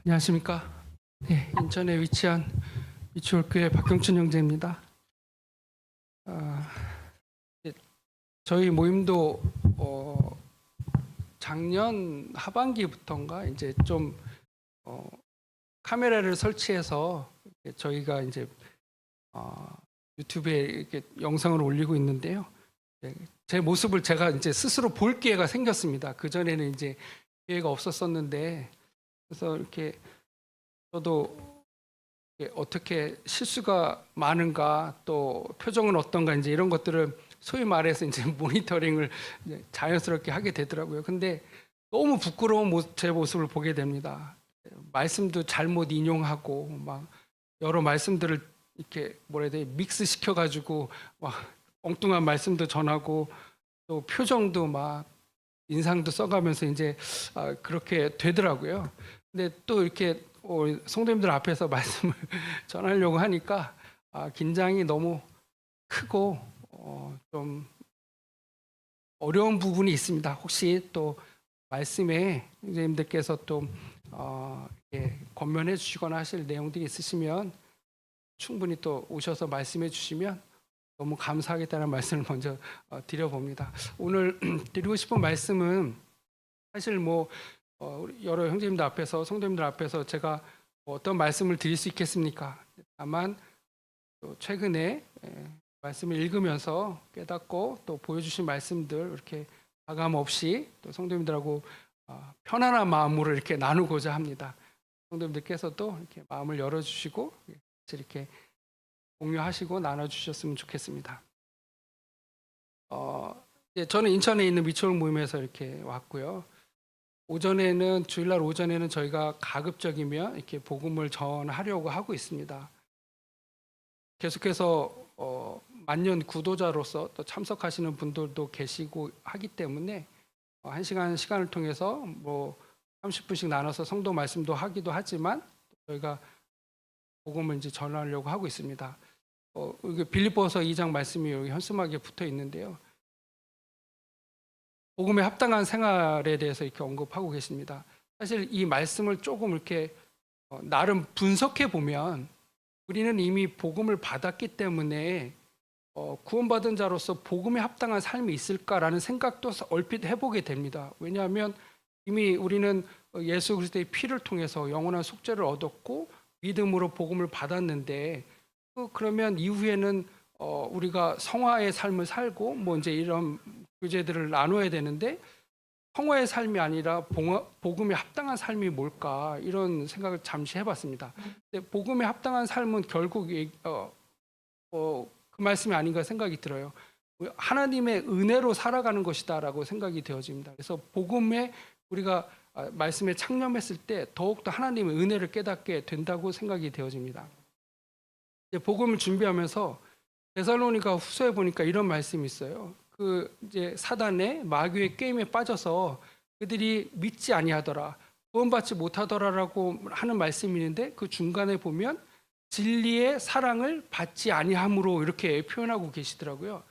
안녕하십니까? 네, 인천에 위치한 미추홀교회 박경춘 형제입니다. 네, 저희 모임도 작년 하반기부터인가 이제 좀 카메라를 설치해서 저희가 이제 유튜브에 이렇게 영상을 올리고 있는데요. 네, 제 모습을 제가 이제 스스로 볼 기회가 생겼습니다. 그 전에는 이제 기회가 없었었는데, 그래서 이렇게 저도 어떻게 실수가 많은가, 또 표정은 어떤가, 이제 이런 것들을 소위 말해서 이제 모니터링을 이제 자연스럽게 하게 되더라고요. 근데 너무 부끄러운 제 모습을 보게 됩니다. 말씀도 잘못 인용하고 막 여러 말씀들을 이렇게 뭐라 해야 돼, 믹스 시켜가지고 막 엉뚱한 말씀도 전하고 또 표정도 막 인상도 써가면서 이제 그렇게 되더라고요. 근데 또 이렇게 성도님들 앞에서 말씀을 전하려고 하니까 긴장이 너무 크고 좀 어려운 부분이 있습니다. 혹시 또 말씀에 선생님들께서 또 권면해 주시거나 하실 내용들이 있으시면 충분히 또 오셔서 말씀해 주시면 너무 감사하겠다는 말씀을 먼저 드려봅니다. 오늘 드리고 싶은 말씀은 사실 뭐 여러 형제님들 앞에서, 성도님들 앞에서 제가 어떤 말씀을 드릴 수 있겠습니까? 다만 최근에 말씀을 읽으면서 깨닫고 또 보여주신 말씀들 이렇게 가감 없이 또 성도님들하고 편안한 마음으로 이렇게 나누고자 합니다. 성도님들께서도 이렇게 마음을 열어주시고 이렇게 공유하시고 나눠주셨으면 좋겠습니다. 저는 인천에 있는 미추홀 모임에서 이렇게 왔고요. 주일날 오전에는 저희가 가급적이면 이렇게 복음을 전하려고 하고 있습니다. 계속해서 만년 구도자로서 또 참석하시는 분들도 계시고 하기 때문에 1시간 시간을 통해서 뭐 30분씩 나눠서 성도 말씀도 하기도 하지만 저희가 복음을 이제 전하려고 하고 있습니다. 빌립보서 2장 말씀이 여기 현수막에 붙어 있는데요. 복음에 합당한 생활에 대해서 이렇게 언급하고 계십니다. 사실 이 말씀을 조금 이렇게 나름 분석해 보면 우리는 이미 복음을 받았기 때문에 구원받은 자로서 복음에 합당한 삶이 있을까라는 생각도 얼핏 해보게 됩니다. 왜냐하면 이미 우리는 예수 그리스도의 피를 통해서 영원한 속죄를 얻었고 믿음으로 복음을 받았는데 그러면 이후에는 우리가 성화의 삶을 살고 뭐 이제 이런 교제들을 나눠야 되는데 성화의 삶이 아니라 복음에 합당한 삶이 뭘까 이런 생각을 잠시 해봤습니다. 근데 복음에 합당한 삶은 결국 그 말씀이 아닌가 생각이 들어요. 하나님의 은혜로 살아가는 것이다라고 생각이 되어집니다. 그래서 복음에 우리가 말씀에 창념했을 때 더욱더 하나님의 은혜를 깨닫게 된다고 생각이 되어집니다. 복음을 준비하면서 데살로니가 후서에 보니까 이런 말씀이 있어요. 이제 사단의 마귀의 게임에 빠져서 그들이 믿지 아니하더라, 구원받지 못하더라라고 하는 말씀이 있는데 그 중간에 보면 진리의 사랑을 받지 아니함으로 이렇게 표현하고 계시더라고요.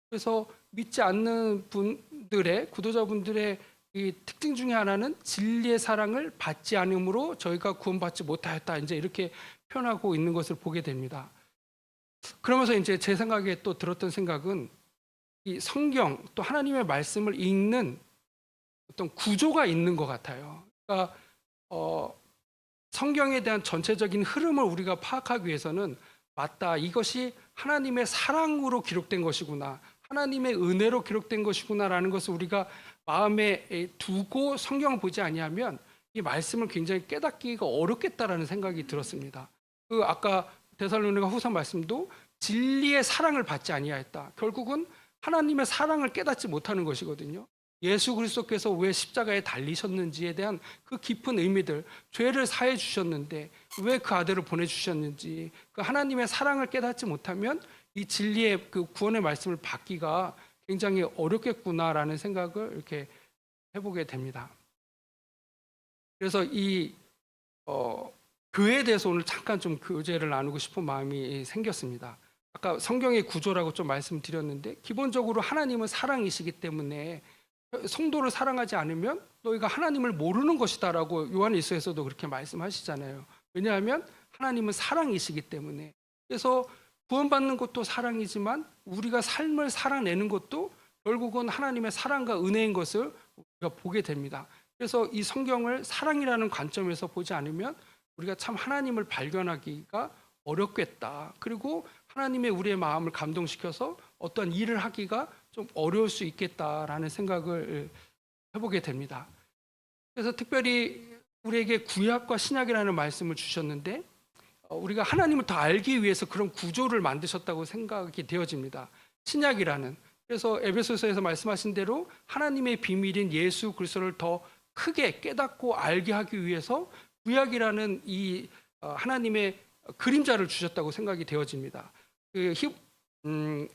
그래서 믿지 않는 분들의, 구도자분들의 이 특징 중에 하나는 진리의 사랑을 받지 않음으로 저희가 구원받지 못하였다, 이제 이렇게 표현하고 있는 것을 보게 됩니다. 그러면서 이제 제 생각에 또 들었던 생각은 이 성경 또 하나님의 말씀을 읽는 어떤 구조가 있는 것 같아요. 그러니까 성경에 대한 전체적인 흐름을 우리가 파악하기 위해서는 맞다, 이것이 하나님의 사랑으로 기록된 것이구나, 하나님의 은혜로 기록된 것이구나라는 것을 우리가 마음에 두고 성경을 보지 아니하면 이 말씀을 굉장히 깨닫기가 어렵겠다라는 생각이 들었습니다. 아까 데살로니가 후서 말씀도 진리의 사랑을 받지 아니하였다, 결국은 하나님의 사랑을 깨닫지 못하는 것이거든요. 예수 그리스도께서 왜 십자가에 달리셨는지에 대한 그 깊은 의미들, 죄를 사해 주셨는데 왜 그 아들을 보내주셨는지, 그 하나님의 사랑을 깨닫지 못하면 이 진리의 그 구원의 말씀을 받기가 굉장히 어렵겠구나라는 생각을 이렇게 해보게 됩니다. 그래서 이 교회에 대해서 오늘 잠깐 좀 교제를 나누고 싶은 마음이 생겼습니다. 아까 성경의 구조라고 좀 말씀드렸는데 기본적으로 하나님은 사랑이시기 때문에 성도를 사랑하지 않으면 너희가 하나님을 모르는 것이다라고 요한일서에서도 그렇게 말씀하시잖아요. 왜냐하면 하나님은 사랑이시기 때문에. 그래서 구원받는 것도 사랑이지만 우리가 삶을 살아내는 것도 결국은 하나님의 사랑과 은혜인 것을 우리가 보게 됩니다. 그래서 이 성경을 사랑이라는 관점에서 보지 않으면 우리가 참 하나님을 발견하기가 어렵겠다. 그리고 하나님의 우리의 마음을 감동시켜서 어떤 일을 하기가 좀 어려울 수 있겠다라는 생각을 해보게 됩니다. 그래서 특별히 우리에게 구약과 신약이라는 말씀을 주셨는데 우리가 하나님을 더 알기 위해서 그런 구조를 만드셨다고 생각이 되어집니다. 신약이라는. 그래서 에베소서에서 말씀하신 대로 하나님의 비밀인 예수 그리스도를 더 크게 깨닫고 알게 하기 위해서 구약이라는 이 하나님의 그림자를 주셨다고 생각이 되어집니다. 그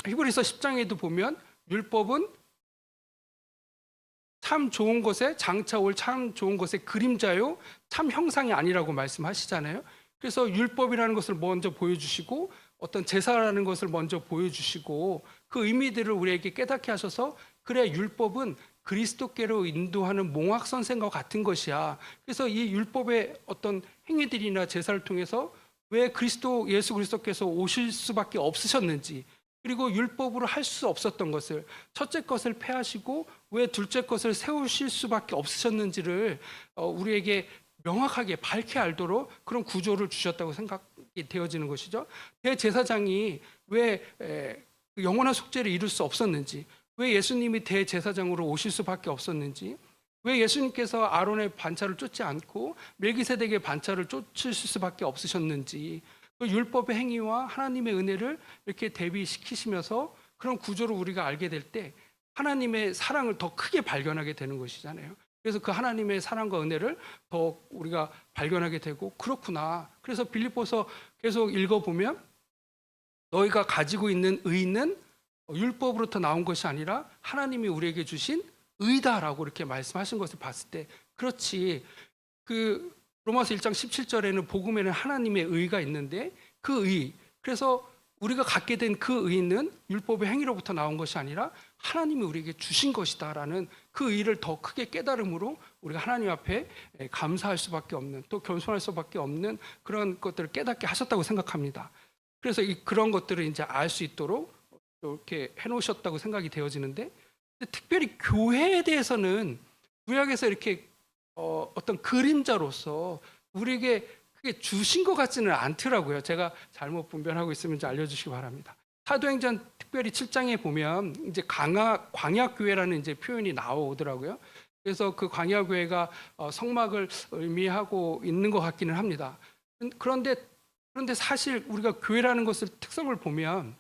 히브리서 10장에도 보면 율법은 참 좋은 것에 장차 올 참 좋은 것의 그림자요 참 형상이 아니라고 말씀하시잖아요. 그래서 율법이라는 것을 먼저 보여주시고 어떤 제사라는 것을 먼저 보여주시고 그 의미들을 우리에게 깨닫게 하셔서 그래 율법은 그리스도께로 인도하는 몽학 선생과 같은 것이야. 그래서 이 율법의 어떤 행위들이나 제사를 통해서 왜 예수 그리스도께서 오실 수밖에 없으셨는지, 그리고 율법으로 할 수 없었던 것을 첫째 것을 폐하시고 왜 둘째 것을 세우실 수밖에 없으셨는지를 우리에게 명확하게 밝게 알도록 그런 구조를 주셨다고 생각이 되어지는 것이죠. 대제사장이 왜 영원한 속죄를 이룰 수 없었는지, 왜 예수님이 대제사장으로 오실 수밖에 없었는지, 왜 예수님께서 아론의 반차를 쫓지 않고 멜기세덱의 반차를 쫓으실 수밖에 없으셨는지, 그 율법의 행위와 하나님의 은혜를 이렇게 대비시키시면서 그런 구조를 우리가 알게 될 때 하나님의 사랑을 더 크게 발견하게 되는 것이잖아요. 그래서 그 하나님의 사랑과 은혜를 더 우리가 발견하게 되고 그렇구나. 그래서 빌립보서 계속 읽어보면 너희가 가지고 있는 의는 율법으로부터 나온 것이 아니라 하나님이 우리에게 주신 의다라고 이렇게 말씀하신 것을 봤을 때 그렇지. 그 로마서 1장 17절에는 복음에는 하나님의 의가 있는데 그 의, 그래서 우리가 갖게 된 그 의는 율법의 행위로부터 나온 것이 아니라 하나님이 우리에게 주신 것이다라는 그 의를 더 크게 깨달음으로 우리가 하나님 앞에 감사할 수밖에 없는, 또 겸손할 수밖에 없는 그런 것들을 깨닫게 하셨다고 생각합니다. 그래서 그런 것들을 이제 알 수 있도록 이렇게 해놓으셨다고 생각이 되어지는데, 특별히 교회에 대해서는 구약에서 이렇게 어떤 그림자로서 우리에게 그게 주신 것 같지는 않더라고요. 제가 잘못 분별하고 있으면 좀 알려주시기 바랍니다. 사도행전 특별히 7장에 보면 이제 광야교회라는 이제 표현이 나오더라고요. 그래서 그 광야교회가 성막을 의미하고 있는 것 같기는 합니다. 그런데 사실 우리가 교회라는 것을 특성을 보면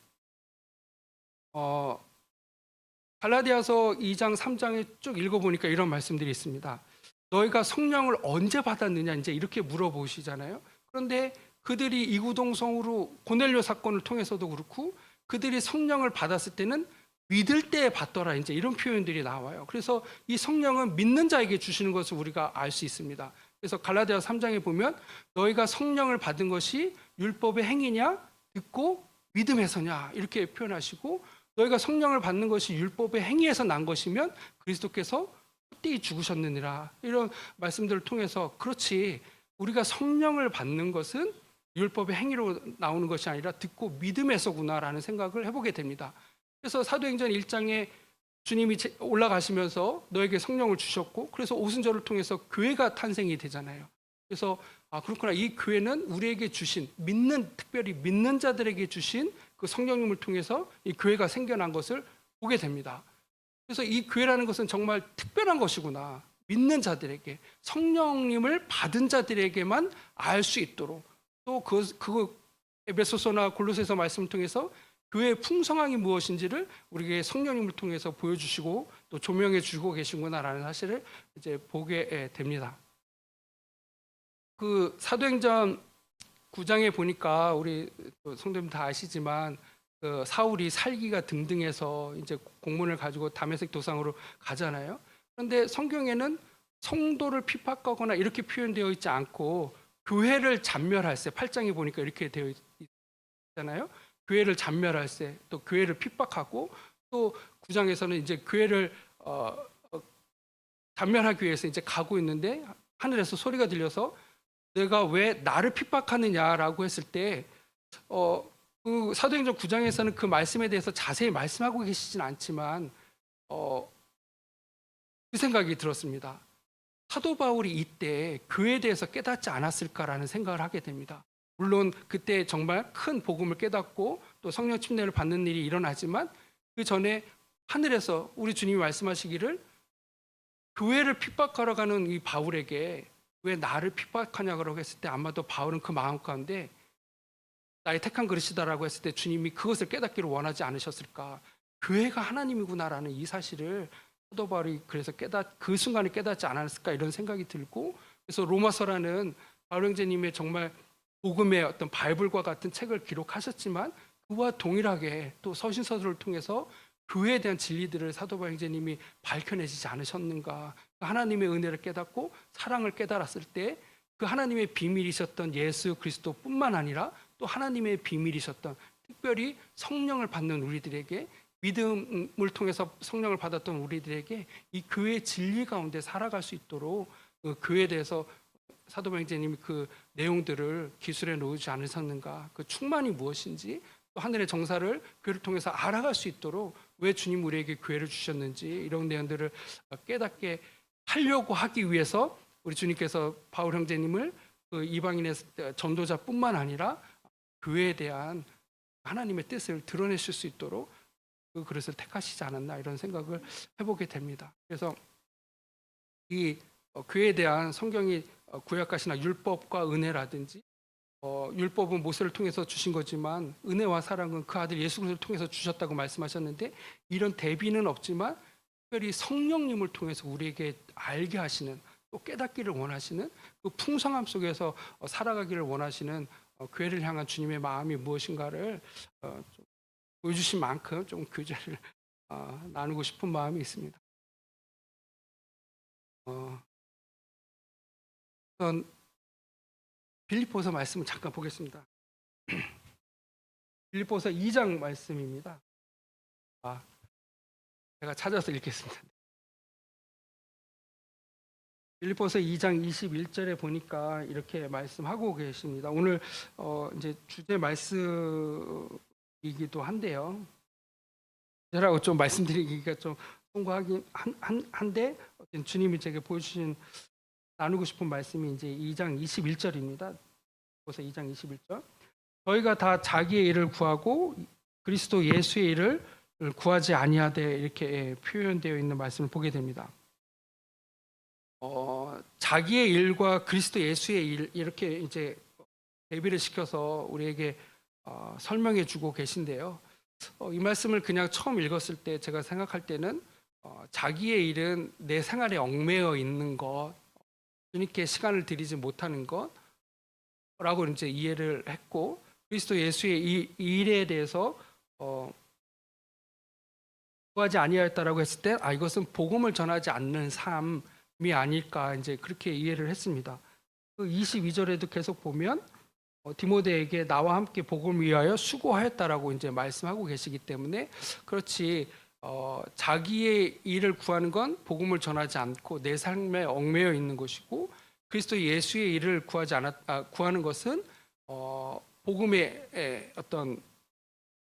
갈라디아서 2장 3장에 쭉 읽어보니까 이런 말씀들이 있습니다. 너희가 성령을 언제 받았느냐 이제 이렇게 물어보시잖아요. 그런데 그들이 이구동성으로 고넬료 사건을 통해서도 그렇고 그들이 성령을 받았을 때는 믿을 때 받더라 이제 이런 표현들이 나와요. 그래서 이 성령은 믿는 자에게 주시는 것을 우리가 알 수 있습니다. 그래서 갈라디아 3장에 보면 너희가 성령을 받은 것이 율법의 행위냐 듣고 믿음에서냐 이렇게 표현하시고, 너희가 성령을 받는 것이 율법의 행위에서 난 것이면 그리스도께서 헛되이 죽으셨느니라 이런 말씀들을 통해서 그렇지, 우리가 성령을 받는 것은 율법의 행위로 나오는 것이 아니라 듣고 믿음에서구나라는 생각을 해보게 됩니다. 그래서 사도행전 1장에 주님이 올라가시면서 너에게 성령을 주셨고 그래서 오순절을 통해서 교회가 탄생이 되잖아요. 그래서 그렇구나, 이 교회는 우리에게 주신 특별히 믿는 자들에게 주신 그 성령님을 통해서 이 교회가 생겨난 것을 보게 됩니다. 그래서 이 교회라는 것은 정말 특별한 것이구나, 믿는 자들에게 성령님을 받은 자들에게만 알 수 있도록, 또 그 에베소서나 골로새서 말씀을 통해서 교회의 풍성함이 무엇인지를 우리에게 성령님을 통해서 보여주시고 또 조명해 주고 계신구나라는 사실을 이제 보게 됩니다. 그 사도행전 9장에 보니까 우리 성도님 다 아시지만 그 사울이 살기가 등등해서 이제 공문을 가지고 다메섹 도상으로 가잖아요. 그런데 성경에는 성도를 핍박하거나 이렇게 표현되어 있지 않고 교회를 잔멸할세, 8장에 보니까 이렇게 되어 있잖아요. 교회를 잔멸할세, 또 교회를 핍박하고, 또 9장에서는 이제 교회를 단면하기 위해서 이제 가고 있는데 하늘에서 소리가 들려서 내가 왜 나를 핍박하느냐라고 했을 때 그 사도행전 9장에서는 그 말씀에 대해서 자세히 말씀하고 계시진 않지만 그 생각이 들었습니다. 사도 바울이 이때 그에 대해서 깨닫지 않았을까라는 생각을 하게 됩니다. 물론 그때 정말 큰 복음을 깨닫고 또 성령 침례를 받는 일이 일어나지만 그 전에 하늘에서 우리 주님이 말씀하시기를 교회를 핍박하러 가는 이 바울에게 왜 나를 핍박하냐고 했을 때 아마도 바울은 그 마음 가운데 나의 택한 그릇이다라고 했을 때 주님이 그것을 깨닫기를 원하지 않으셨을까. 교회가 하나님이구나라는 이 사실을 사도 바울이 그래서 그 순간에 깨닫지 않았을까 이런 생각이 들고, 그래서 로마서라는 바울 형제님의 정말 복음의 어떤 바이블과 같은 책을 기록하셨지만 그와 동일하게 또 서신서술을 통해서 교회에 대한 진리들을 사도 바울 형제님이 밝혀내시지 않으셨는가. 하나님의 은혜를 깨닫고 사랑을 깨달았을 때 그 하나님의 비밀이셨던 예수 그리스도뿐만 아니라 또 하나님의 비밀이셨던 특별히 성령을 받는 우리들에게, 믿음을 통해서 성령을 받았던 우리들에게 이 교회의 진리 가운데 살아갈 수 있도록 그 교회에 대해서 사도 바울 형제님이 그 내용들을 기술해 놓지 않으셨는가. 그 충만이 무엇인지 또 하늘의 정사를 교회를 통해서 알아갈 수 있도록 왜 주님 우리에게 교회를 주셨는지 이런 내용들을 깨닫게 하려고 하기 위해서 우리 주님께서 바울 형제님을 그 이방인의 전도자뿐만 아니라 교회에 대한 하나님의 뜻을 드러내실 수 있도록 그 그릇을 택하시지 않았나 이런 생각을 해보게 됩니다. 그래서 이 교회에 대한 성경이 구약가시나 율법과 은혜라든지 율법은 모세를 통해서 주신 거지만 은혜와 사랑은 그 아들 예수 그리스도를 통해서 주셨다고 말씀하셨는데, 이런 대비는 없지만 특별히 성령님을 통해서 우리에게 알게 하시는 또 깨닫기를 원하시는 그 풍성함 속에서 살아가기를 원하시는 교회를 향한 주님의 마음이 무엇인가를 좀 보여주신 만큼 좀 교제를 나누고 싶은 마음이 있습니다. 우선 빌립보서 말씀을 잠깐 보겠습니다. 빌립보서 2장 말씀입니다. 제가 찾아서 읽겠습니다. 빌립보서 2장 21절에 보니까 이렇게 말씀하고 계십니다. 오늘 이제 주제 말씀이기도 한데요. 저라고 좀 말씀드리기가 좀 송구하긴 한데 주님이 제게 보여주신 나누고 싶은 말씀이 이제 2장 21절입니다. 빌립보서 2장 21절. 저희가 다 자기의 일을 구하고 그리스도 예수의 일을 구하지 아니하되 이렇게 표현되어 있는 말씀을 보게 됩니다. 자기의 일과 그리스도 예수의 일 이렇게 이제 대비를 시켜서 우리에게 설명해 주고 계신데요. 이 말씀을 그냥 처음 읽었을 때 제가 생각할 때는 자기의 일은 내 생활에 얽매여 있는 것, 주님께 시간을 들이지 못하는 것라고 이제 이해를 했고, 그리스도 예수의 이 일에 대해서 구하지 아니하였다라고 했을 때 이것은 복음을 전하지 않는 삶이 아닐까 이제 그렇게 이해를 했습니다. 그 22절에도 계속 보면 디모데에게 나와 함께 복음을 위하여 수고하였다라고 이제 말씀하고 계시기 때문에, 그렇지 자기의 일을 구하는 건 복음을 전하지 않고 내 삶에 얽매여 있는 것이고, 그리스도 예수의 일을 구하는 것은 복음의 어떤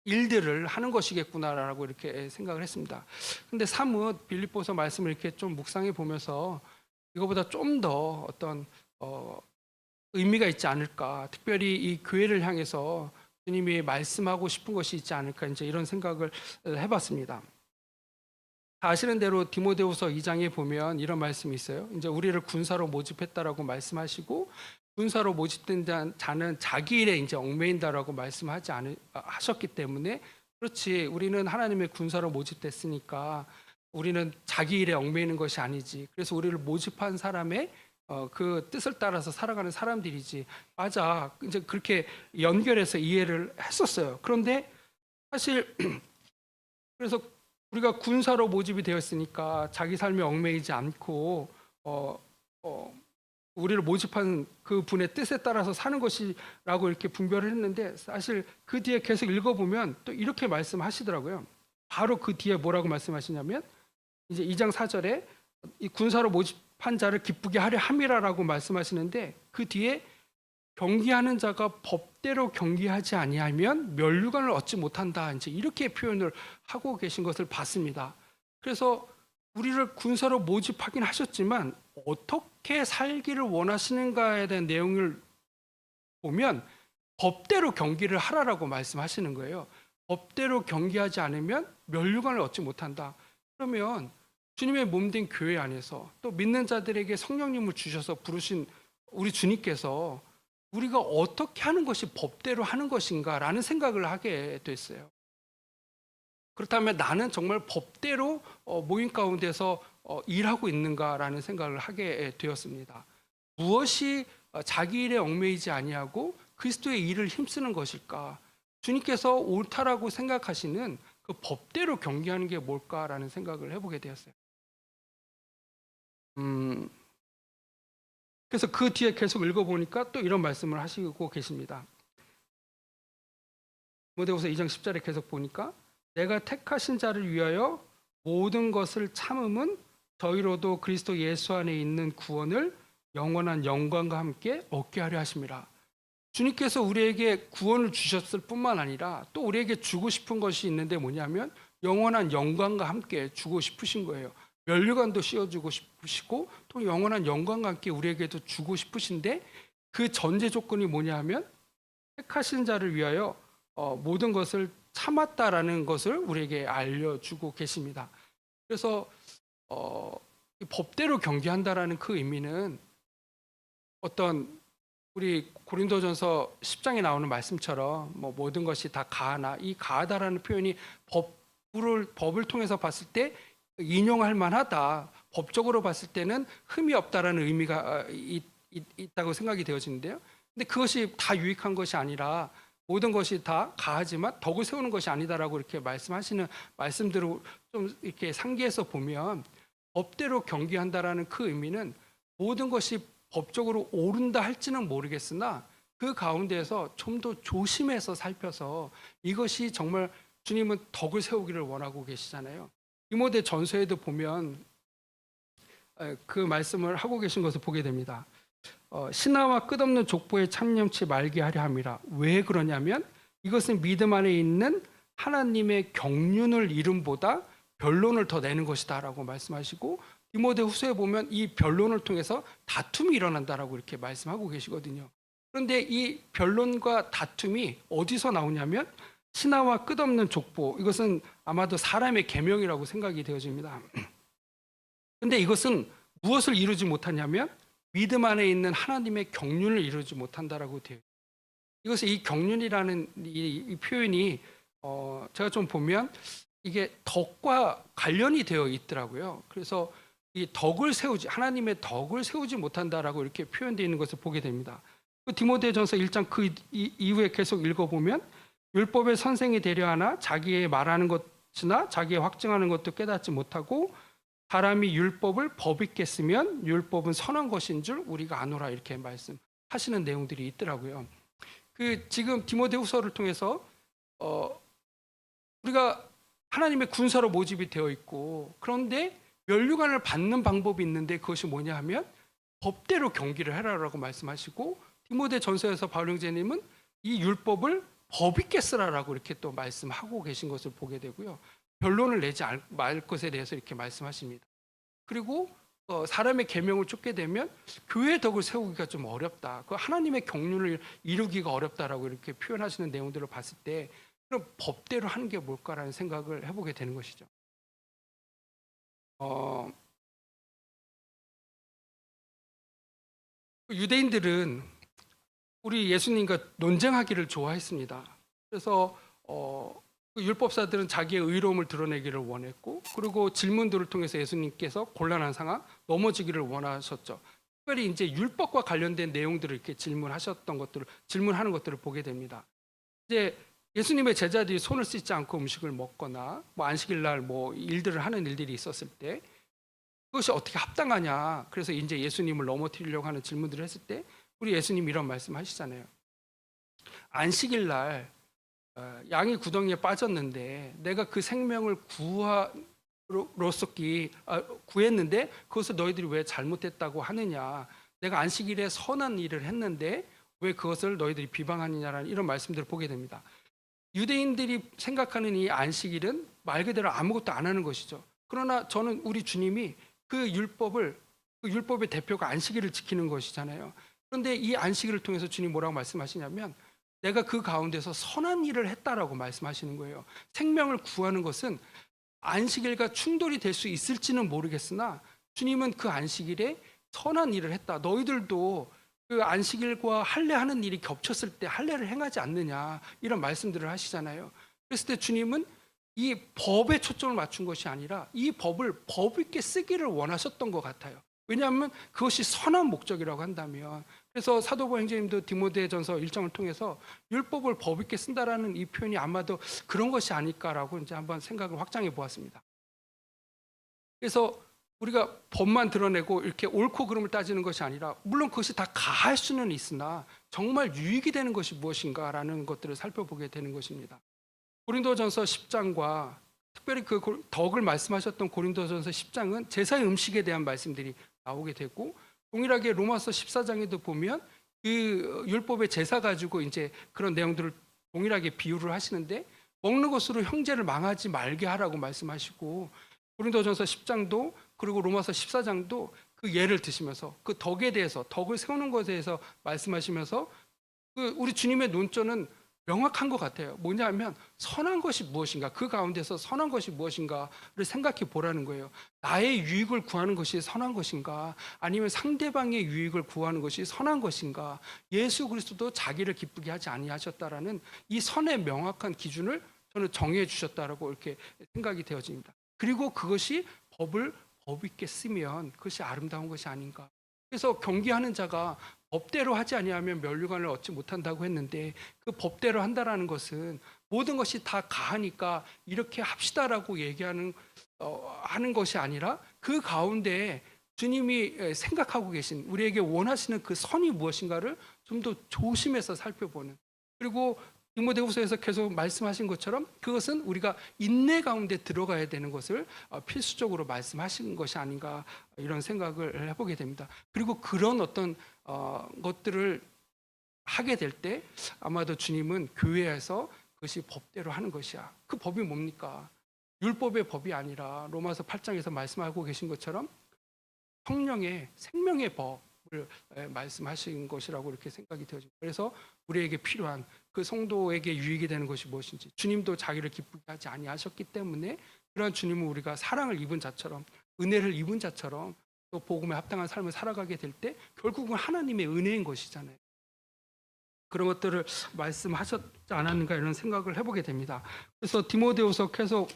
일들을 하는 것이겠구나라고 이렇게 생각을 했습니다. 근데 사뭇 빌립보서 말씀을 이렇게 좀 묵상해 보면서 이거보다 좀 더 어떤 의미가 있지 않을까, 특별히 이 교회를 향해서 주님이 말씀하고 싶은 것이 있지 않을까 이제 이런 생각을 해봤습니다. 다 아시는 대로 디모데후서 2장에 보면 이런 말씀이 있어요. 이제 우리를 군사로 모집했다라고 말씀하시고, 군사로 모집된 자는 자기 일에 이제 얽매인다라고 하셨기 때문에, 그렇지 우리는 하나님의 군사로 모집됐으니까 우리는 자기 일에 얽매이는 것이 아니지. 그래서 우리를 모집한 사람의 그 뜻을 따라서 살아가는 사람들이지. 맞아. 이제 그렇게 연결해서 이해를 했었어요. 그런데 사실 그래서 우리가 군사로 모집이 되었으니까 자기 삶에 얽매이지 않고 우리를 모집한 그 분의 뜻에 따라서 사는 것이라고 이렇게 분별을 했는데, 사실 그 뒤에 계속 읽어보면 또 이렇게 말씀하시더라고요. 바로 그 뒤에 뭐라고 말씀하시냐면 이제 2장 4절에 이 군사로 모집한 자를 기쁘게 하려 함이라라고 말씀하시는데 그 뒤에 경기하는 자가 법대로 경기하지 아니하면 면류관을 얻지 못한다. 이제 이렇게 표현을 하고 계신 것을 봤습니다. 그래서 우리를 군사로 모집하긴 하셨지만 어떻게 살기를 원하시는가에 대한 내용을 보면 법대로 경기를 하라라고 말씀하시는 거예요. 법대로 경기하지 않으면 면류관을 얻지 못한다. 그러면 주님의 몸된 교회 안에서 또 믿는 자들에게 성령님을 주셔서 부르신 우리 주님께서 우리가 어떻게 하는 것이 법대로 하는 것인가라는 생각을 하게 됐어요. 그렇다면 나는 정말 법대로 모임 가운데서 일하고 있는가라는 생각을 하게 되었습니다. 무엇이 자기 일에 얽매이지 아니하고 그리스도의 일을 힘쓰는 것일까? 주님께서 옳다라고 생각하시는 그 법대로 경계하는 게 뭘까라는 생각을 해보게 되었어요. 그래서 그 뒤에 계속 읽어보니까 또 이런 말씀을 하시고 계십니다. 디모데후서 2장 10절에 계속 보니까 내가 택하신 자를 위하여 모든 것을 참음은 저희로도 그리스도 예수 안에 있는 구원을 영원한 영광과 함께 얻게 하려 하심이라. 주님께서 우리에게 구원을 주셨을 뿐만 아니라 또 우리에게 주고 싶은 것이 있는데 뭐냐면 영원한 영광과 함께 주고 싶으신 거예요. 면류관도 씌워주고 싶으시고 또 영원한 영광과 함께 우리에게도 주고 싶으신데 그 전제 조건이 뭐냐 하면 택하신 자를 위하여 모든 것을 참았다라는 것을 우리에게 알려주고 계십니다. 그래서 법대로 경계한다라는 그 의미는 어떤 우리 고린도전서 10장에 나오는 말씀처럼 뭐 모든 것이 다 가하나 이 가하다라는 표현이 법을 통해서 봤을 때 인용할 만하다. 법적으로 봤을 때는 흠이 없다라는 의미가 있다고 생각이 되어지는데요. 근데 그것이 다 유익한 것이 아니라 모든 것이 다 가하지만 덕을 세우는 것이 아니다라고 이렇게 말씀하시는 말씀들을 좀 이렇게 상기해서 보면 법대로 경계한다라는 그 의미는 모든 것이 법적으로 옳은다 할지는 모르겠으나 그 가운데에서 좀 더 조심해서 살펴서 이것이 정말 주님은 덕을 세우기를 원하고 계시잖아요. 디모데 전서에도 보면 그 말씀을 하고 계신 것을 보게 됩니다. 신하와 끝없는 족보에 참념치 말게 하려 함이라. 왜 그러냐면 이것은 믿음 안에 있는 하나님의 경륜을 이름보다 변론을 더 내는 것이다 라고 말씀하시고 디모데 후서에 보면 이 변론을 통해서 다툼이 일어난다라고 이렇게 말씀하고 계시거든요. 그런데 이 변론과 다툼이 어디서 나오냐면 신하와 끝없는 족보, 이것은 아마도 사람의 계명이라고 생각이 되어집니다. 그런데 이것은 무엇을 이루지 못하냐면 믿음 안에 있는 하나님의 경륜을 이루지 못한다라고 되어 있어요. 이것이 이 경륜이라는 이 표현이 제가 좀 보면 이게 덕과 관련이 되어 있더라고요. 그래서 이 덕을 세우지 하나님의 덕을 세우지 못한다라고 이렇게 표현되어 있는 것을 보게 됩니다. 디모데전서 1장 그 이후에 계속 읽어보면 율법의 선생이 되려 하나 자기의 말하는 것이나 자기의 확증하는 것도 깨닫지 못하고 사람이 율법을 법 있게 쓰면 율법은 선한 것인 줄 우리가 아노라 이렇게 말씀하시는 내용들이 있더라고요. 지금 디모데후서를 통해서 우리가 하나님의 군사로 모집이 되어 있고 그런데 면류관을 받는 방법이 있는데 그것이 뭐냐 하면 법대로 경기를 해라라고 말씀하시고 디모데 전서에서 바울 형제님은 이 율법을 법 있게 쓰라라고 이렇게 또 말씀하고 계신 것을 보게 되고요. 변론을 내지 말 것에 대해서 이렇게 말씀하십니다. 그리고 사람의 계명을 쫓게 되면 교회의 덕을 세우기가 좀 어렵다. 그 하나님의 경륜을 이루기가 어렵다라고 이렇게 표현하시는 내용들을 봤을 때 그럼 법대로 하는 게 뭘까라는 생각을 해보게 되는 것이죠. 유대인들은 우리 예수님과 논쟁하기를 좋아했습니다. 그래서 율법사들은 자기의 의로움을 드러내기를 원했고 그리고 질문들을 통해서 예수님께서 곤란한 상황, 넘어지기를 원하셨죠. 특별히 이제 율법과 관련된 내용들을 이렇게 질문하는 것들을 보게 됩니다. 이제 예수님의 제자들이 손을 씻지 않고 음식을 먹거나 뭐 안식일날 뭐 일들을 하는 일들이 있었을 때 그것이 어떻게 합당하냐. 그래서 이제 예수님을 넘어뜨리려고 하는 질문들을 했을 때 우리 예수님 이런 말씀하시잖아요. 안식일날 양이 구덩이에 빠졌는데 내가 그 생명을 구했는데 그것을 너희들이 왜 잘못했다고 하느냐? 내가 안식일에 선한 일을 했는데 왜 그것을 너희들이 비방하느냐라는 이런 말씀들을 보게 됩니다. 유대인들이 생각하는 이 안식일은 말 그대로 아무것도 안 하는 것이죠. 그러나 저는 우리 주님이 그 율법의 대표가 안식일을 지키는 것이잖아요. 그런데 이 안식일을 통해서 주님 뭐라고 말씀하시냐면 내가 그 가운데서 선한 일을 했다라고 말씀하시는 거예요. 생명을 구하는 것은 안식일과 충돌이 될 수 있을지는 모르겠으나 주님은 그 안식일에 선한 일을 했다. 너희들도 그 안식일과 할례하는 일이 겹쳤을 때 할례를 행하지 않느냐 이런 말씀들을 하시잖아요. 그랬을 때 주님은 이 법에 초점을 맞춘 것이 아니라 이 법을 법 있게 쓰기를 원하셨던 것 같아요. 왜냐하면 그것이 선한 목적이라고 한다면. 그래서 사도 바울도 디모데전서 1장을 통해서 율법을 법 있게 쓴다라는 이 표현이 아마도 그런 것이 아닐까라고 이제 한번 생각을 확장해 보았습니다. 그래서 우리가 법만 드러내고 이렇게 옳고 그름을 따지는 것이 아니라 물론 그것이 다 가할 수는 있으나 정말 유익이 되는 것이 무엇인가라는 것들을 살펴보게 되는 것입니다. 고린도전서 10장과 특별히 그 덕을 말씀하셨던 고린도전서 10장은 제사의 음식에 대한 말씀들이 나오게 되고 동일하게 로마서 14장에도 보면 그 율법의 제사 가지고 이제 그런 내용들을 동일하게 비유를 하시는데 먹는 것으로 형제를 망하지 말게 하라고 말씀하시고 고린도전서 10장도 그리고 로마서 14장도 그 예를 드시면서 그 덕에 대해서 덕을 세우는 것에 대해서 말씀하시면서 그 우리 주님의 논조는 명확한 것 같아요. 뭐냐면 선한 것이 무엇인가, 그 가운데서 선한 것이 무엇인가를 생각해 보라는 거예요. 나의 유익을 구하는 것이 선한 것인가, 아니면 상대방의 유익을 구하는 것이 선한 것인가. 예수 그리스도도 자기를 기쁘게 하지 아니하셨다라는 이 선의 명확한 기준을 저는 정해 주셨다라고 이렇게 생각이 되어집니다. 그리고 그것이 법을 법 있게 쓰면 그것이 아름다운 것이 아닌가. 그래서 경기하는 자가 법대로 하지 아니하면 면류관을 얻지 못한다고 했는데 그 법대로 한다라는 것은 모든 것이 다 가하니까 이렇게 합시다라고 얘기하는 하는 것이 아니라 그 가운데 주님이 생각하고 계신 우리에게 원하시는 그 선이 무엇인가를 좀 더 조심해서 살펴보는, 그리고 디모데후서에서 계속 말씀하신 것처럼 그것은 우리가 인내 가운데 들어가야 되는 것을 필수적으로 말씀하신 것이 아닌가 이런 생각을 해보게 됩니다. 그리고 그런 어떤 것들을 하게 될 때 아마도 주님은 교회에서 그것이 법대로 하는 것이야. 그 법이 뭡니까? 율법의 법이 아니라 로마서 8장에서 말씀하고 계신 것처럼 성령의 생명의 법을 말씀하신 것이라고 이렇게 생각이 되어집니다. 그래서 우리에게 필요한 그 성도에게 유익이 되는 것이 무엇인지, 주님도 자기를 기쁘게 하지 아니하셨기 때문에 그러한 주님은 우리가 사랑을 입은 자처럼, 은혜를 입은 자처럼 또 복음에 합당한 삶을 살아가게 될 때 결국은 하나님의 은혜인 것이잖아요. 그런 것들을 말씀하셨지 않았는가 이런 생각을 해보게 됩니다. 그래서 디모데후서 계속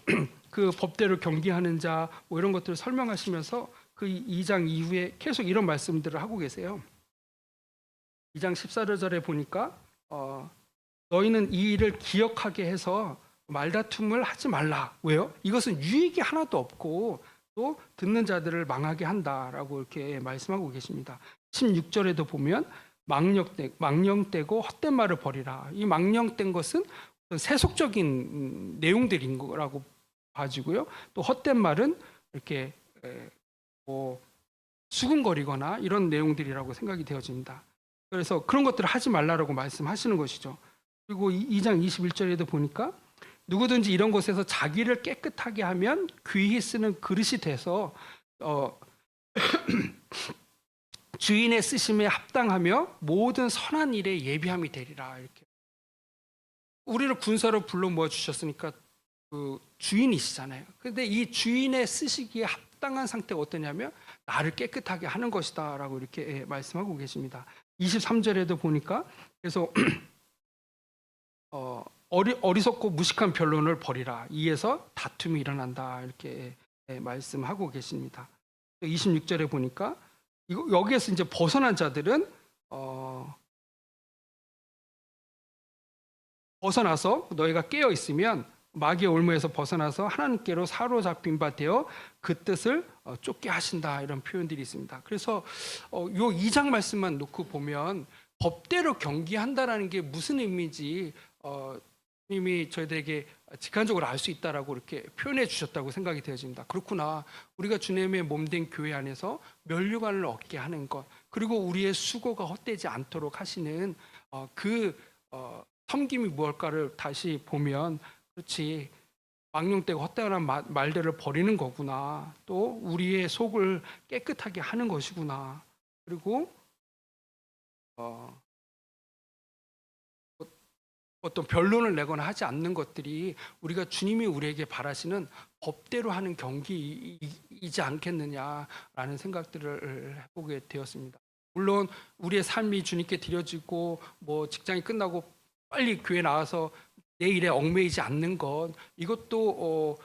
그 법대로 경기하는 자 뭐 이런 것들을 설명하시면서 그 2장 이후에 계속 이런 말씀들을 하고 계세요. 2장 14절에 보니까 너희는 이 일을 기억하게 해서 말다툼을 하지 말라. 왜요? 이것은 유익이 하나도 없고 또 듣는 자들을 망하게 한다라고 이렇게 말씀하고 계십니다. 16절에도 보면 망령되고 헛된 말을 버리라. 이 망령된 것은 세속적인 내용들인 거라고 봐지고요. 또 헛된 말은 이렇게 뭐 수근거리거나 이런 내용들이라고 생각이 되어집니다. 그래서 그런 것들을 하지 말라라고 말씀하시는 것이죠. 그리고 2장 21절에도 보니까 누구든지 이런 곳에서 자기를 깨끗하게 하면 귀히 쓰는 그릇이 돼서 주인의 쓰심에 합당하며 모든 선한 일에 예비함이 되리라. 이렇게 우리를 군사로 불러 모아 주셨으니까 그 주인이시잖아요. 그런데 이 주인의 쓰시기에 합당한 상태가 어떠냐면 나를 깨끗하게 하는 것이다라고 이렇게 말씀하고 계십니다. 23절에도 보니까 그래서 어리석고 무식한 변론을 버리라. 이에서 다툼이 일어난다. 이렇게 말씀하고 계십니다. 26절에 보니까 여기에서 이제 벗어난 자들은 벗어나서 너희가 깨어 있으면 마귀의 올무에서 벗어나서 하나님께로 사로잡힌 바 되어 그 뜻을 쫓게 하신다. 이런 표현들이 있습니다. 그래서 요 2장 말씀만 놓고 보면 법대로 경기한다라는 게 무슨 의미인지 이미 저희들에게 직관적으로 알 수 있다라고 이렇게 표현해 주셨다고 생각이 되어집니다. 그렇구나. 우리가 주님의 몸된 교회 안에서 면류관을 얻게 하는 것, 그리고 우리의 수고가 헛되지 않도록 하시는 섬김이 무엇일까를 다시 보면, 그렇지, 망령되고 헛되는 말들을 버리는 거구나. 또 우리의 속을 깨끗하게 하는 것이구나. 그리고 어떤 변론을 내거나 하지 않는 것들이 우리가 주님이 우리에게 바라시는 법대로 하는 경기이지 않겠느냐라는 생각들을 해보게 되었습니다. 물론 우리의 삶이 주님께 드려지고 뭐 직장이 끝나고 빨리 교회 나와서 내 일에 얽매이지 않는 것, 이것도